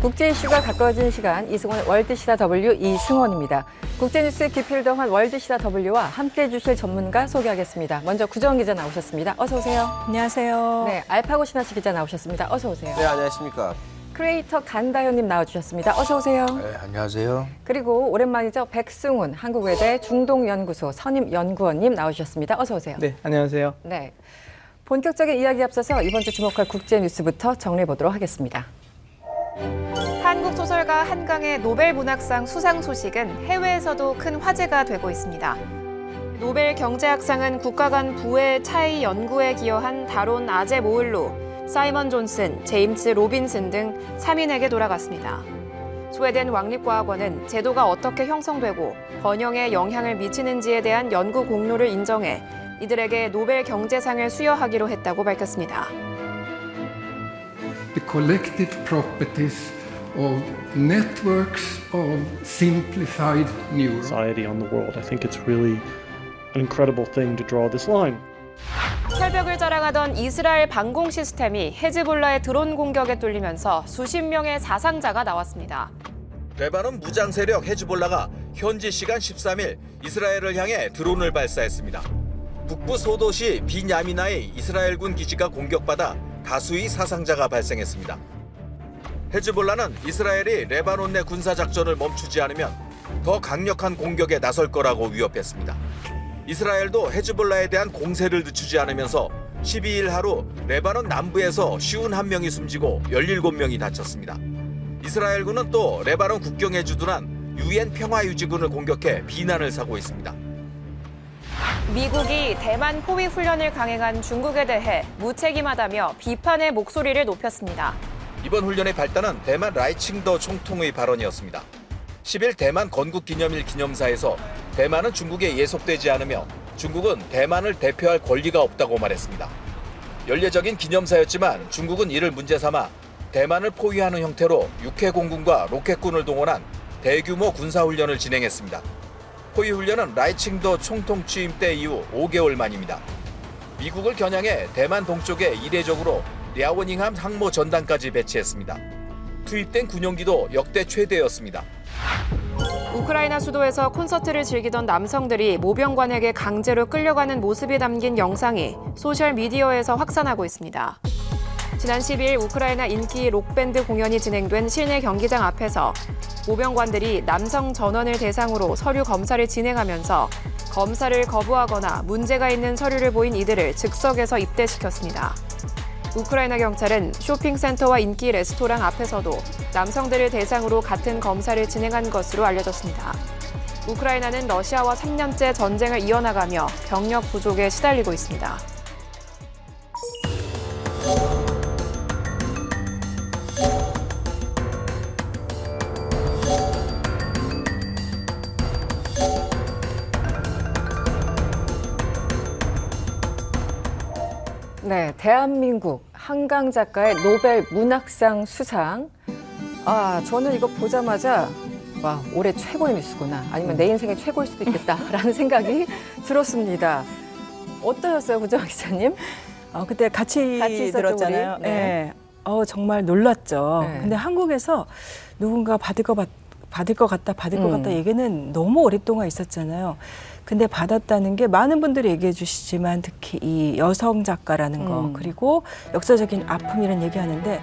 국제 이슈가 가까워지는 시간, 이승원 월드시사 W 이승원입니다. 국제뉴스 깊이를 더한 월드시사 W와 함께해 주실 전문가 소개하겠습니다. 먼저 구정은 기자 나오셨습니다. 어서 오세요. 안녕하세요. 네, 알파고 신하씨 기자 나오셨습니다. 어서 오세요. 네, 안녕하십니까. 크리에이터 간다현님 나와주셨습니다. 어서 오세요. 네, 안녕하세요. 그리고 오랜만이죠. 백승훈 한국외대 중동연구소 선임연구원님 나오셨습니다. 어서 오세요. 네, 안녕하세요. 네, 본격적인 이야기 앞서서 이번 주 주목할 국제 뉴스부터 정리해 보도록 하겠습니다. 한국 소설가 한강의 노벨 문학상 수상 소식은 해외에서도 큰 화제가 되고 있습니다. 노벨 경제학상은 국가 간 부의 차이 연구에 기여한 다론 아제모울루, 사이먼 존슨, 제임스 로빈슨 등 3인에게 돌아갔습니다. 스웨덴 왕립과학원은 제도가 어떻게 형성되고 번영에 영향을 미치는지에 대한 연구 공로를 인정해 이들에게 노벨 경제상을 수여하기로 했다고 밝혔습니다. The collective properties of networks of simplified neurons. Society on the world. I think it's really an incredible thing to draw this line. 철벽을 자랑하던 이스라엘 방공 시스템이 헤즈볼라의 드론 공격에 뚫리면서 수십 명의 사상자가 나왔습니다. 레바논 무장 세력 헤즈볼라가 현지 시간 13일 이스라엘을 향해 드론을 발사했습니다. 북부 소도시 빈야미나의 이스라엘군 기지가 공격받아 다수의 사상자가 발생했습니다. 헤즈볼라는 이스라엘이 레바논 내 군사작전을 멈추지 않으면 더 강력한 공격에 나설 거라고 위협했습니다. 이스라엘도 헤즈볼라에 대한 공세를 늦추지 않으면서 12일 하루 레바논 남부에서 51명이 숨지고 17명이 다쳤습니다. 이스라엘군은 또 레바논 국경에 주둔한 UN 평화유지군을 공격해 비난을 사고 있습니다. 미국이 대만 포위 훈련을 강행한 중국에 대해 무책임하다며 비판의 목소리를 높였습니다. 이번 훈련의 발단은 대만 라이칭더 총통의 발언이었습니다. 10일 대만 건국기념일 기념사에서 대만은 중국에 예속되지 않으며 중국은 대만을 대표할 권리가 없다고 말했습니다. 연례적인 기념사였지만 중국은 이를 문제 삼아 대만을 포위하는 형태로 육해공군과 로켓군을 동원한 대규모 군사훈련을 진행했습니다. 포위 훈련은 라이칭더 총통 취임 때 이후 5개월 만입니다. 미국을 겨냥해 대만 동쪽에 이례적으로 랴오닝함 항모 전단까지 배치했습니다. 투입된 군용기도 역대 최대였습니다. 우크라이나 수도에서 콘서트를 즐기던 남성들이 모병관에게 강제로 끌려가는 모습이 담긴 영상이 소셜미디어에서 확산하고 있습니다. 지난 10일 우크라이나 인기 록밴드 공연이 진행된 실내 경기장 앞에서 모병관들이 남성 전원을 대상으로 서류 검사를 진행하면서 검사를 거부하거나 문제가 있는 서류를 보인 이들을 즉석에서 입대시켰습니다. 우크라이나 경찰은 쇼핑센터와 인기 레스토랑 앞에서도 남성들을 대상으로 같은 검사를 진행한 것으로 알려졌습니다. 우크라이나는 러시아와 3년째 전쟁을 이어나가며 병력 부족에 시달리고 있습니다. 네, 대한민국 한강 작가의 노벨 문학상 수상. 저는 이거 보자마자 와, 올해 최고의 뉴스구나. 아니면 내 인생의 최고일 수도 있겠다라는 생각이 들었습니다. 어떠셨어요, 구정아 기자님? 그때 같이 있었죠, 들었잖아요. 우리? 네. 네. 정말 놀랐죠. 네. 근데 한국에서 누군가 받을 것 같다 얘기는 너무 오랫동안 있었잖아요. 근데 받았다는 게 많은 분들이 얘기해 주시지만 특히 이 여성 작가라는 거 그리고 역사적인 아픔이라는 얘기하는데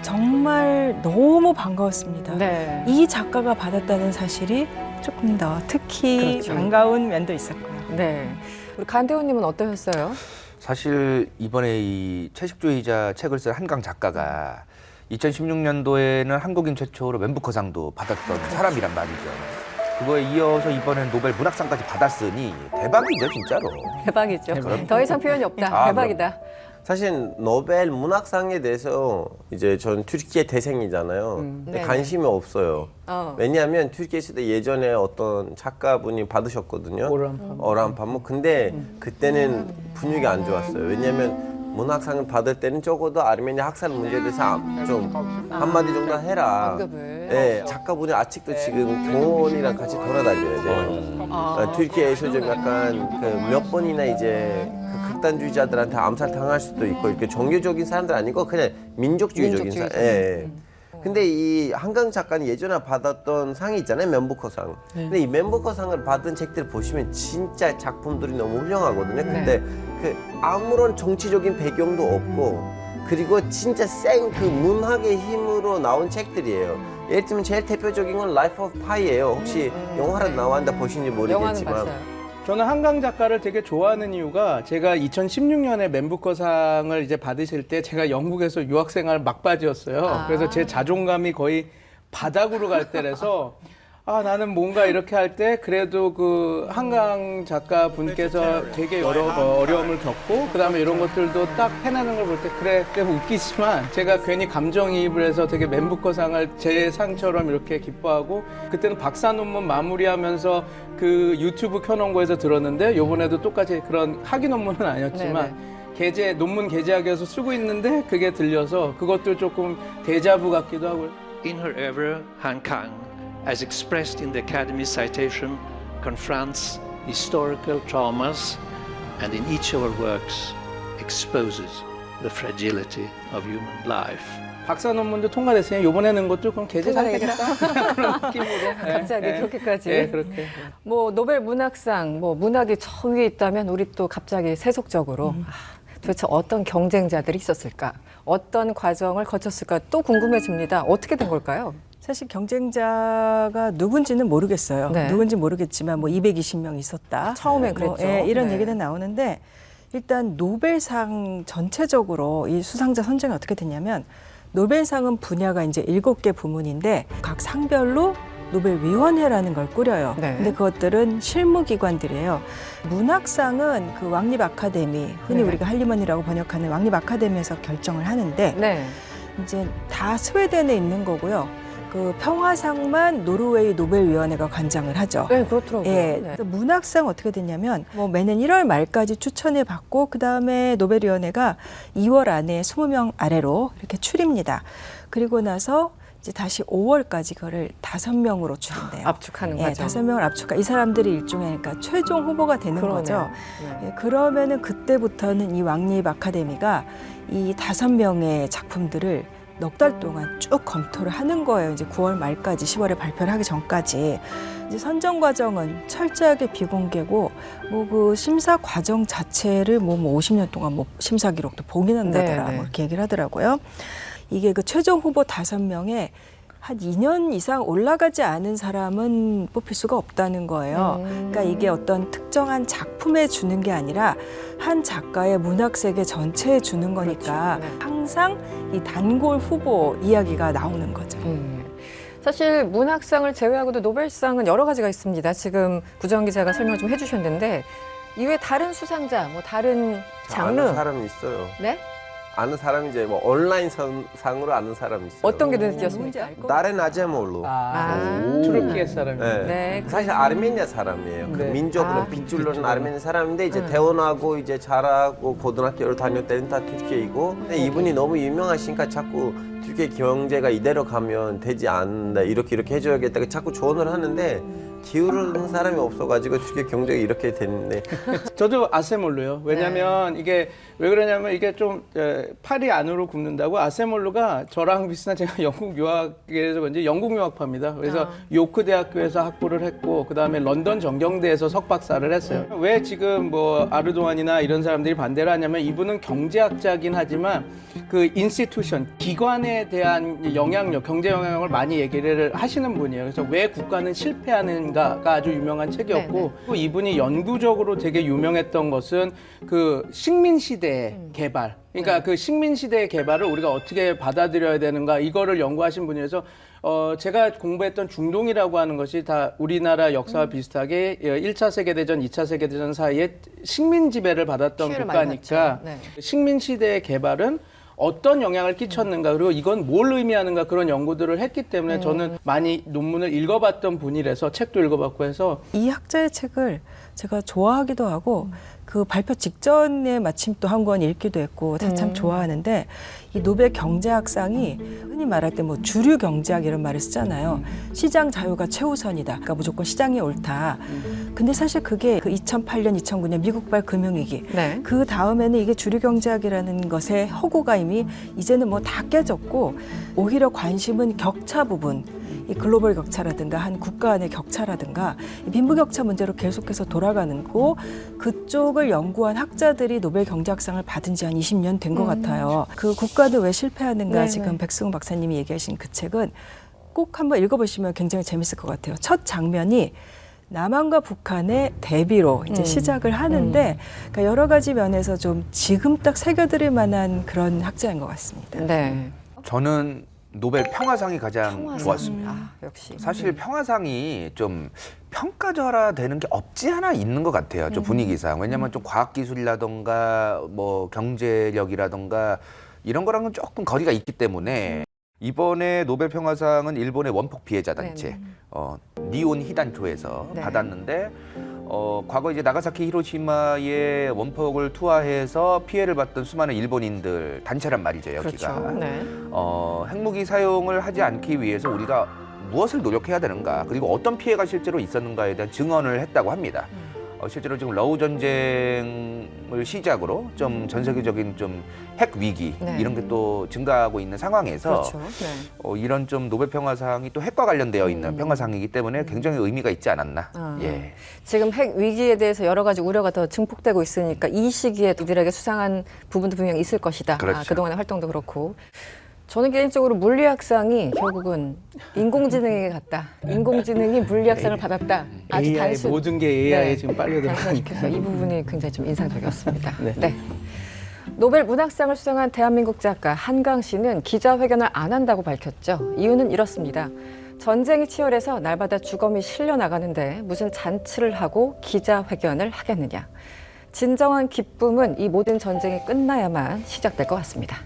정말 너무 반가웠습니다. 네. 이 작가가 받았다는 사실이 조금 더 특히 그렇죠. 반가운 면도 있었고요. 네. 우리 간대호님은 어떠셨어요? 사실 이번에 이 채식주의자 책을 쓴 한강 작가가 2016년도에는 한국인 최초로 맨부커상도 받았던 사람이란 말이죠. 그거에 이어서 이번엔 노벨 문학상까지 받았으니 대박이죠, 진짜로. 대박이죠. 그럼요. 더 이상 표현이 없다. 대박이다. 사실 노벨 문학상에 대해서 이제 전 튀르키예 태생이잖아요. 근데 네네. 관심이 없어요. 왜냐하면 튀르키예에서도 예전에 어떤 작가분이 받으셨거든요. 어람 파묵. 근데 그때는 분위기 안 좋았어요. 왜냐하면 문학상을 받을 때는 적어도 아르메니아 학살 문제에 대해서 좀 한마디 정도 해라. 언급을. 네, 작가분이 아직도 지금 교원이랑 같이 돌아다녀야 돼요. 튀르키예에서 좀 약간 그 몇 번이나 이제 그 극단주의자들한테 암살 당할 수도 있고 이렇게 종교적인 사람들 아니고 그냥 민족주의적인 사람. 예. 근데 이 한강 작가는 예전에 받았던 상이 있잖아요, 맨부커상. 근데 이 맨부커상을 받은 책들 보시면 진짜 작품들이 너무 훌륭하거든요. 근데 그 아무런 정치적인 배경도 없고 그리고 진짜 생 그 문학의 힘으로 나온 책들이에요. 예를 들면 제일 대표적인 건 라이프 오브 파이예요. 혹시 영화로 나왔다 보신지 영화는 모르겠지만 봤어요. 저는 한강 작가를 되게 좋아하는 이유가 제가 2016년에 맨부커상을 이제 받으실 때 제가 영국에서 유학생활 막바지였어요. 그래서 제 자존감이 거의 바닥으로 갈 때라서 아, 나는 뭔가 이렇게 할 때 그래도 그 한강 작가 분께서 되게 여러 어려움을 겪고 그다음에 이런 것들도 딱 해내는 걸 볼 때 그래 웃기지만 제가 괜히 감정이입을 해서 되게 맨부커상을 제 상처럼 이렇게 기뻐하고 그때는 박사 논문 마무리하면서 그 유튜브 켜놓은 거에서 들었는데 요번에도 똑같이 그런 학위 논문은 아니었지만 논문 게재하기 위해서 쓰고 있는데 그게 들려서 그것도 조금 데자부 같기도 하고요. In her oeuvre, Han Kang, as expressed in the Academy citation, confronts historical traumas and in each of her works exposes the fragility of human life. 박사 논문도 통과됐으니 이번에 는 것도 그럼 게재하겠다 그런 느낌으로. 갑자기 그렇게까지. 네, 그렇게. 뭐 노벨 문학상, 뭐 문학이 저 위에 있다면 우리 또 갑자기 세속적으로 도대체 어떤 경쟁자들이 있었을까? 어떤 과정을 거쳤을까? 또 궁금해집니다. 어떻게 된 걸까요? 사실 경쟁자가 누군지는 모르겠어요. 네. 누군지 모르겠지만 뭐 220명 있었다. 처음엔 그랬죠. 이런 네. 얘기는 나오는데 일단 노벨상 전체적으로 이 수상자 선정이 어떻게 됐냐면 노벨상은 분야가 이제 7개 부문인데 각 상별로 노벨위원회라는 걸 꾸려요. 네. 근데 그것들은 실무기관들이에요. 문학상은 그 왕립 아카데미, 흔히 네. 우리가 할리먼이라고 번역하는 왕립 아카데미에서 결정을 하는데 네. 이제 다 스웨덴에 있는 거고요. 그 평화상만 노르웨이 노벨위원회가 관장을 하죠. 네, 그렇더라고요. 예, 네. 그래서 문학상 어떻게 됐냐면 뭐 매년 1월 말까지 추천을 받고 그 다음에 노벨위원회가 2월 안에 20명 아래로 이렇게 추립니다. 그리고 나서 이제 다시 5월까지 그거를 5명으로 추린대요. 압축하는 예, 과정. 5명을 압축하. 이 사람들이 일종의 그러니까 최종 후보가 되는 그러네요. 거죠. 네. 예, 그러면은 그때부터는 이 왕립 아카데미가 이 5명의 작품들을 넉 달 동안 쭉 검토를 하는 거예요. 이제 9월 말까지 10월에 발표를 하기 전까지. 이제 선정 과정은 철저하게 비공개고 뭐 그 심사 과정 자체를 뭐 50년 동안 뭐 심사 기록도 봉인한다더라. 네, 네. 뭐 이렇게 얘기를 하더라고요. 이게 그 최종 후보 5명에 한 2년 이상 올라가지 않은 사람은 뽑힐 수가 없다는 거예요. 그러니까 이게 어떤 특정한 작품에 주는 게 아니라 한 작가의 문학 세계 전체에 주는 거니까 그렇죠. 네. 항상 이 단골 후보 이야기가 나오는 거죠. 사실 문학상을 제외하고도 노벨상은 여러 가지가 있습니다. 지금 구정 기자가 설명 좀 해주셨는데 이외에 다른 수상자, 뭐 다른 장르, 아는 사람이 있어요. 네? 아는 사람이 이제 뭐 온라인 상으로 아는 사람이 있어요. 어떤 게 눈에 띄었습니까? 다른 아제몰로. 투르키예 사람이. 네. 네, 사실 아르메니아 사람이에요. 그 네. 민족으로 빗줄로는 아르메니아 사람인데 이제 태어나고 이제 자라고 고등학교를 다닐 때는 다 튀르키예이고 근데 이분이 너무 유명하시니까 자꾸 튀르키예 경제가 이대로 가면 되지 않는다 이렇게 해줘야겠다 자꾸 조언을 하는데 기울는 사람이 없어가지고 튀르키예 경제가 이렇게 됐는데 저도 아세몰루요. 왜냐면 이게 왜 그러냐면 이게 좀 팔이 안으로 굽는다고 아세몰루가 저랑 비슷한 제가 영국 유학에서 그런지 영국 유학파입니다. 그래서 요크 대학교에서 학부를 했고 그다음에 런던 정경대에서 석박사를 했어요. 왜 지금 뭐 아르도안이나 이런 사람들이 반대를 하냐면 이분은 경제학자긴 하지만 그 인스티튜션 기관에 대한 영향력, 경제 영향력을 많이 얘기를 하시는 분이에요. 그래서 왜 국가는 실패하는가가 아주 유명한 책이었고 또 이분이 연구적으로 되게 유명했던 것은 그 식민 시대의 개발. 그러니까 그 식민 시대의 개발을 우리가 어떻게 받아들여야 되는가 이거를 연구하신 분이라서 제가 공부했던 중동이라고 하는 것이 다 우리나라 역사와 비슷하게 1차 세계대전, 2차 세계대전 사이에 식민 지배를 받았던 피해를 많이 국가니까 봤죠. 네. 식민 시대의 개발은 어떤 영향을 끼쳤는가 그리고 이건 뭘 의미하는가 그런 연구들을 했기 때문에 저는 많이 논문을 읽어봤던 분이라서 책도 읽어봤고 해서 이 학자의 책을 제가 좋아하기도 하고 그 발표 직전에 마침 또 한 권 읽기도 했고 참 좋아하는데 이 노벨 경제학상이 흔히 말할 때 뭐 주류 경제학 이런 말을 쓰잖아요. 시장 자유가 최우선이다. 그러니까 무조건 시장이 옳다. 근데 사실 그게 그 2008년, 2009년 미국발 금융위기 네. 그 다음에는 이게 주류 경제학이라는 것의 허구가 이미 이제는 뭐 다 깨졌고 오히려 관심은 격차 부분 이 글로벌 격차라든가 한 국가 안의 격차라든가 빈부격차 문제로 계속해서 돌아가는 거 그쪽을 연구한 학자들이 노벨 경제학상을 받은 지 한 20년 된 것 같아요. 그 국가는 왜 실패하는가 네네. 지금 백승훈 박사님이 얘기하신 그 책은 꼭 한번 읽어보시면 굉장히 재밌을 것 같아요. 첫 장면이 남한과 북한의 대비로 이제 시작을 하는데 그러니까 여러 가지 면에서 좀 지금 딱 새겨드릴 만한 그런 학자인 것 같습니다. 네. 저는 노벨 평화상이 가장 좋았습니다. 아, 역시. 사실 평화상이 좀 평가절하되는 게 없지 않아 있는 것 같아요. 좀 분위기상. 왜냐하면 좀 과학기술이라던가 뭐 경제력이라던가 이런 거랑은 조금 거리가 있기 때문에 이번에 노벨 평화상은 일본의 원폭 피해자 단체 니온 히단초에서 네. 받았는데 과거 이제 나가사키 히로시마의 원폭을 투하해서 피해를 봤던 수많은 일본인들 단체란 말이죠, 여기가. 그렇죠. 네. 핵무기 사용을 하지 않기 위해서 우리가 무엇을 노력해야 되는가, 그리고 어떤 피해가 실제로 있었는가에 대한 증언을 했다고 합니다. 실제로 지금 러우 전쟁을 시작으로 좀 전 세계적인 좀 핵 위기 네. 이런 게 또 증가하고 있는 상황에서 그렇죠. 네. 이런 좀 노벨 평화상이 또 핵과 관련되어 있는 평화상이기 때문에 굉장히 의미가 있지 않았나. 예. 지금 핵 위기에 대해서 여러 가지 우려가 더 증폭되고 있으니까 이 시기에 이들에게 수상한 부분도 분명히 있을 것이다. 그렇죠. 그동안의 활동도 그렇고. 저는 개인적으로 물리학상이 결국은 인공지능에게 갔다. 인공지능이 물리학상을 받았다. 아주 AI 단순. 모든 게 AI에 네. 지금 빨려 들어가니까. 단순화시켜서 이 부분이 굉장히 좀 인상적이었습니다. 네. 네. 노벨 문학상을 수상한 대한민국 작가 한강 씨는 기자회견을 안 한다고 밝혔죠. 이유는 이렇습니다. 전쟁이 치열해서 날마다 주검이 실려 나가는데 무슨 잔치를 하고 기자회견을 하겠느냐. 진정한 기쁨은 이 모든 전쟁이 끝나야만 시작될 것 같습니다.